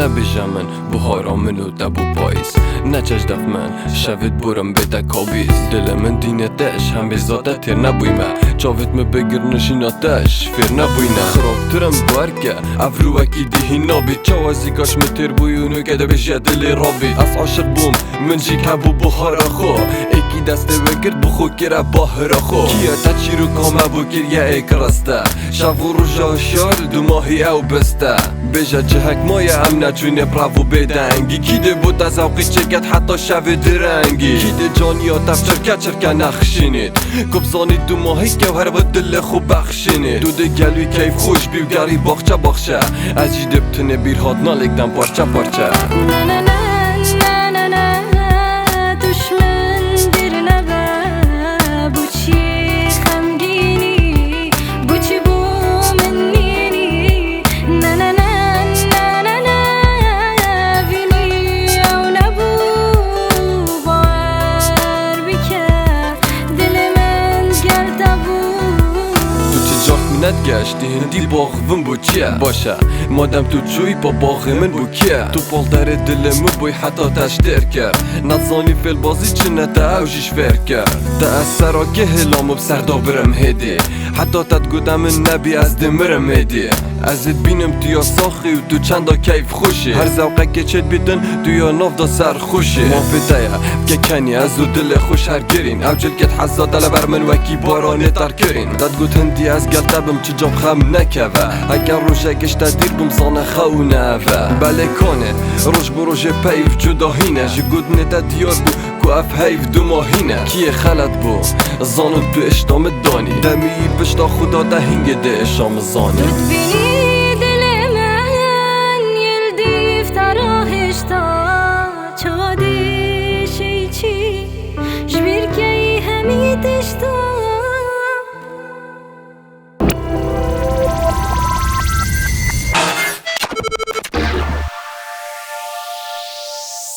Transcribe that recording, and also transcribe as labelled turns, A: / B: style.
A: نبیجم من بهارا منو دبو پاییز نچش دف من شوید برم بده کابیز دل من دینتش هم بزاده تیر نبویمه چاوید می بگر نشیناتش فیر نبوینه خرابترم بارکه افروکی دیهی نابی چوازی کاش می تیر بویونو که ده بشه دلی رابی از عاشق بوم من جی کبو بخارا خو ایکی دسته بگرد بخو کرا باهرا خو کیا تا چی رو کامه بگر یا ایک رسته شب و روژا شار دو ماهی او بسته بجا جهک مایه هم نجونه براو بدنگی کی ده بود از اوقی چرکت حتی شو درنگی کی ده جانیا تف چرکه نخشینید کبزانید دو ماهی که هر با دل خوب بخشینید دو ده گلوی کیف خوش بیوگری باخچه باخچه ازی دبتنه بیرهاد نالکدن پارچه پارچه گشتی هندی باغم بو چیه باشه مادم تو چوی با باغ من بو کیه تو پال در دلم بوی حتی تشتر کرد نزانی فیل بازی چه نتا اوشیش فر کرد تا از سرا که هلامو بسردا برم هدی حتی تد گودم نبی از دمرم هدی ازت بینم تویا ساخی و تو چندا کیف خوشی هر زوقه که چت بیدن تویا ناف دا سر خوشی ما فدایه که کنی از او دل خوش هر گرین او جلکت حزا دل بر من وکی بارانه تر کرین داد گوت هندی از گلتبم چه جاب خم نکوه اگر روشه گشت دیر بم زانه خونه و بله کانه روش بو روش پیف جداهینه جی گود نده دیار بو کو اف هیف دو ماهینه کیه خلط بو زانو تو اشتام دانی دمی بشتا خدا ده هنگ ده اشام زانی